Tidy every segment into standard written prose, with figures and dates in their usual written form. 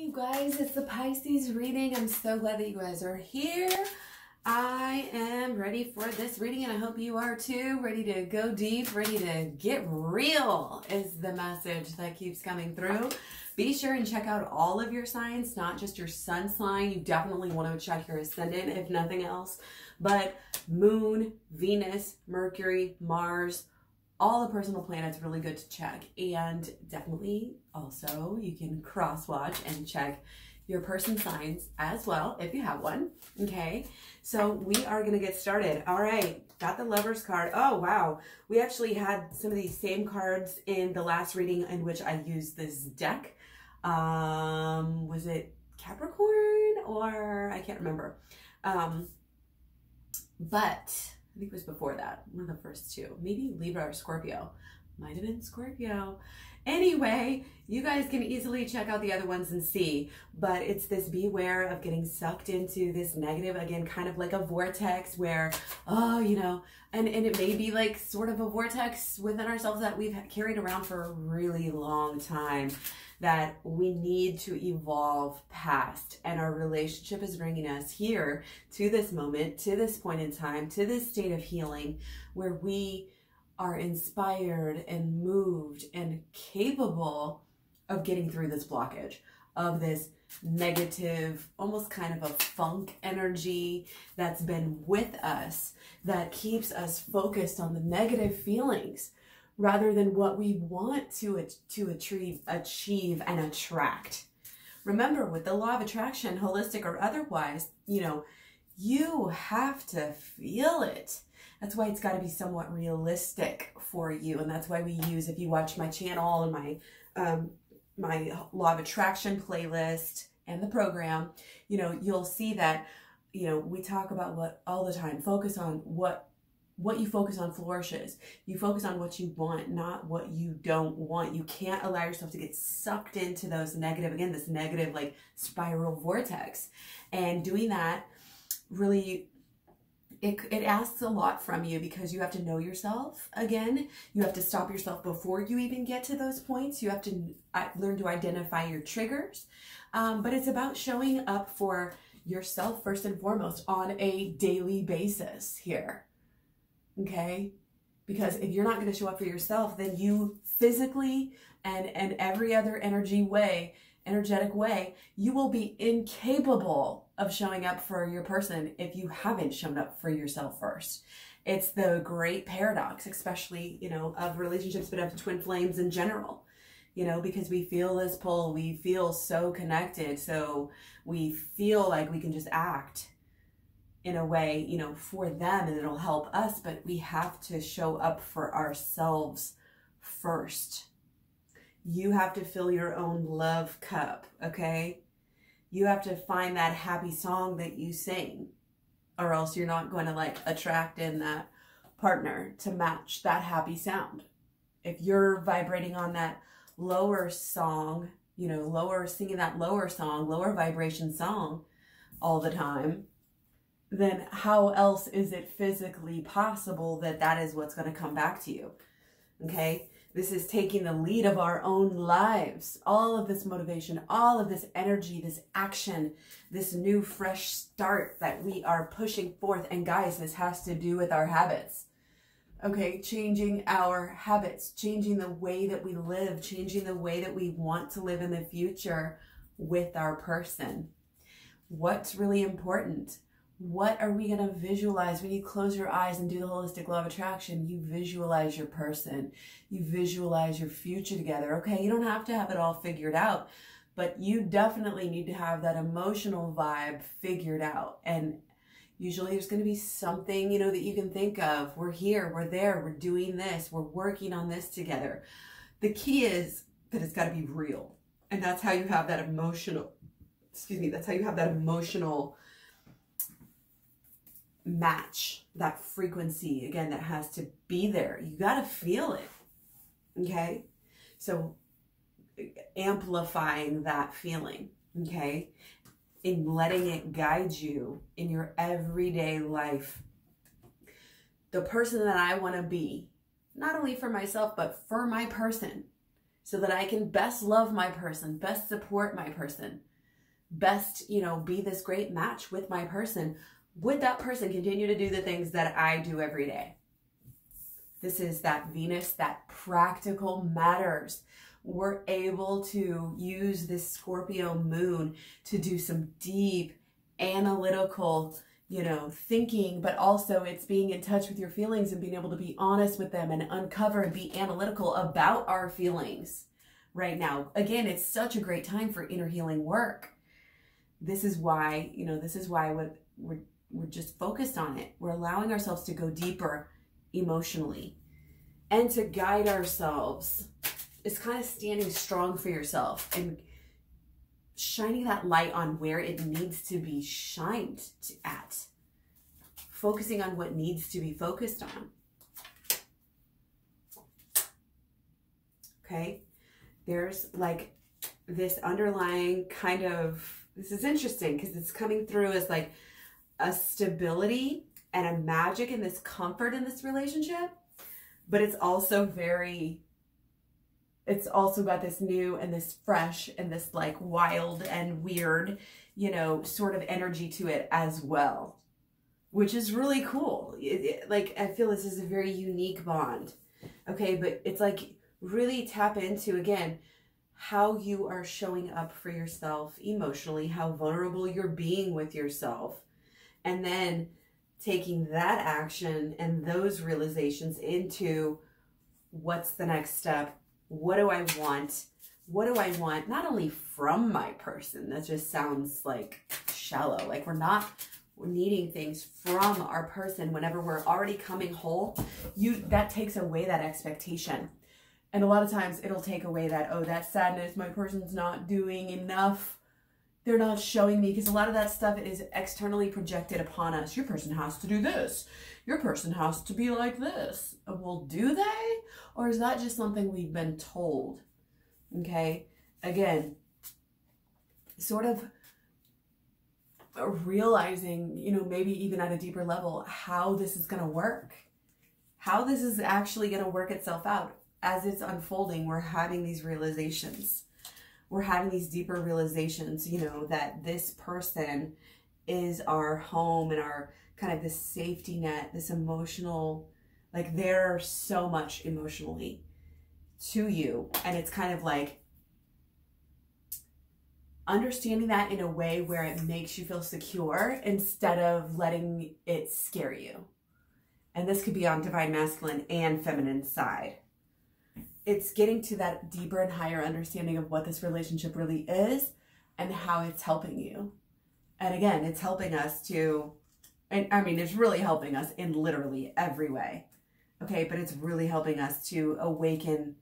You guys, it's the Pisces reading. I'm so glad that you guys are here. I am ready for this reading and I hope you are too. Ready to go deep, ready to get real is the message that keeps coming through. Be sure and check out all of your signs, not just your sun sign. You definitely want to check your ascendant if nothing else, but Moon, Venus, Mercury, Mars, all the personal planets, really good to check. And definitely also you can cross watch and check your person signs as well if you have one. Okay, so we are going to get started. All right, got the Lovers card. Oh wow, we actually had some of these same cards in the last reading in which I used this deck. Was it Capricorn or I can't remember, but I think it was before that, one of the first two. Maybe Libra or Scorpio. Might have been Scorpio. Anyway, you guys can easily check out the other ones and see. But it's this beware of getting sucked into this negative, again, kind of like a vortex where, oh, you know, and it may be like sort of a vortex within ourselves that we've carried around for a really long time, that we need to evolve past. And our relationship is bringing us here to this moment, to this point in time, to this state of healing where we are inspired and moved and capable of getting through this blockage of this negative, almost kind of a funk energy that's been with us, that keeps us focused on the negative feelings rather than what we want to achieve and attract. Remember, with the law of attraction, holistic or otherwise, you know, you have to feel it. That's why it's got to be somewhat realistic for you. And that's why we use, if you watch my channel and my law of attraction playlist and the program, you know, you'll see that, you know, we talk about what all the time, focus on what you focus on flourishes. You focus on what you want, not what you don't want. You can't allow yourself to get sucked into those negative, again, this negative like spiral vortex. And doing that really, it asks a lot from you, because you have to know yourself. Again, you have to stop yourself before you even get to those points. You have to learn to identify your triggers. But it's about showing up for yourself first and foremost on a daily basis here. Okay? Because if you're not going to show up for yourself, then you physically and every other energetic way, you will be incapable of showing up for your person if you haven't shown up for yourself first. It's the great paradox, especially, you know, of relationships, but of twin flames in general, you know, because we feel this pull, we feel so connected, so we feel like we can just act in a way, you know, for them and it'll help us, but we have to show up for ourselves first. You have to fill your own love cup, okay? You have to find that happy song that you sing, or else you're not going to like attract in that partner to match that happy sound. If you're vibrating on that lower song, you know, singing that lower song, lower vibration song all the time, then how else is it physically possible that that is what's going to come back to you? Okay? This is taking the lead of our own lives. All of this motivation, all of this energy, this action, this new fresh start that we are pushing forth. And guys, this has to do with our habits. Okay, changing our habits, changing the way that we live, changing the way that we want to live in the future with our person. What's really important? What are we going to visualize when you close your eyes and do the holistic law of attraction? You visualize your person. You visualize your future together. Okay, you don't have to have it all figured out, but you definitely need to have that emotional vibe figured out. And usually there's going to be something, you know, that you can think of. We're here, we're there, we're doing this, we're working on this together. The key is that it's got to be real. And that's how you have that emotional, that's how you have that emotional match, that frequency, again, that has to be there. You got to feel it. Okay? So amplifying that feeling, okay? In letting it guide you in your everyday life. The person that I want to be, not only for myself, but for my person, so that I can best love my person, best support my person. best, you know, be this great match with my person? Would that person continue to do the things that I do every day? This is that Venus, that practical matters. We're able to use this Scorpio moon to do some deep analytical, you know, thinking, but also it's being in touch with your feelings and being able to be honest with them and uncover and be analytical about our feelings right now. Again, it's such a great time for inner healing work. This is why, you know, this is why we're just focused on it. We're allowing ourselves to go deeper emotionally and to guide ourselves. It's kind of standing strong for yourself and shining that light on where it needs to be shined at. Focusing on what needs to be focused on. Okay? There's like this underlying kind of, this is interesting because it's coming through as like a stability and a magic and this comfort in this relationship, but it's also very, it's also got this new and this fresh and this like wild and weird, you know, sort of energy to it as well, which is really cool. Like, I feel this is a very unique bond. Okay, but it's like really tap into, again, how you are showing up for yourself emotionally, how vulnerable you're being with yourself, and then taking that action and those realizations into what's the next step. What do I want? What do I want? Not only from my person, that just sounds like shallow. Like we're needing things from our person whenever we're already coming whole. That takes away that expectation. And a lot of times it'll take away that, oh, that sadness, my person's not doing enough. They're not showing me, because a lot of that stuff is externally projected upon us. Your person has to do this. Your person has to be like this. Well, do they? Or is that just something we've been told? Okay. Again, sort of realizing, you know, maybe even at a deeper level, how this is going to work. How this is actually going to work itself out. As it's unfolding, we're having these realizations. We're having these deeper realizations, you know, that this person is our home and our kind of this safety net, this emotional, like they're so much emotionally to you. And it's kind of like understanding that in a way where it makes you feel secure instead of letting it scare you. And this could be on divine masculine and feminine side. It's getting to that deeper and higher understanding of what this relationship really is and how it's helping you. And again, it's helping us to, and I mean, it's really helping us in literally every way. Okay, but it's really helping us to awaken,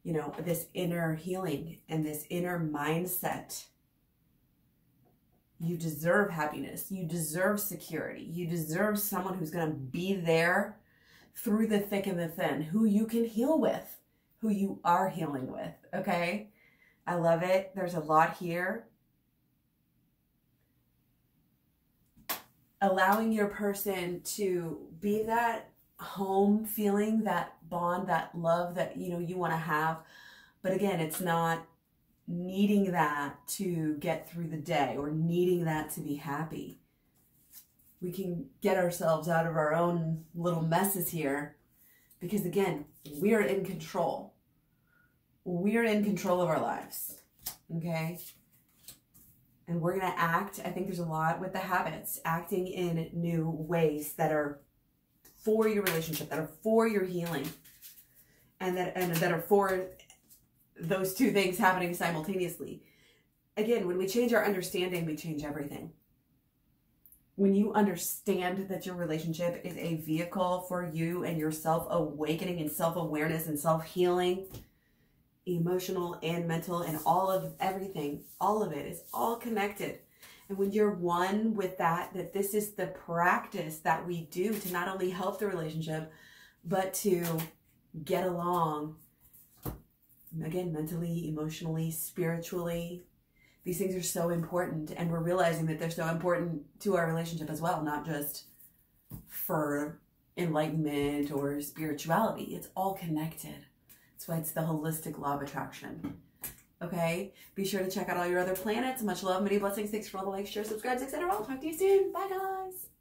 you know, this inner healing and this inner mindset. You deserve happiness. You deserve security. You deserve someone who's going to be there through the thick and the thin, who you can heal with. Who you are healing with, okay? I love it. There's a lot here. Allowing your person to be that home feeling, that bond, that love that, you know, you want to have. But again, it's not needing that to get through the day or needing that to be happy. We can get ourselves out of our own little messes here because, again, we are in control. We're in control of our lives, okay? And we're going to act. I think there's a lot with the habits, acting in new ways that are for your relationship, that are for your healing, and that are for those two things happening simultaneously. Again, when we change our understanding, we change everything. When you understand that your relationship is a vehicle for you and your self-awakening and self-awareness and self-healing, emotional and mental and all of everything, all of it is all connected. And when you're one with that this is the practice that we do to not only help the relationship, but to get along, again, mentally, emotionally, spiritually. These things are so important, and we're realizing that they're so important to our relationship as well, not just for enlightenment or spirituality. It's all connected. That's why it's the holistic law of attraction. Okay? Be sure to check out all your other planets. Much love, many blessings. Thanks for all the likes, share, subscribes, etc. I'll talk to you soon. Bye, guys.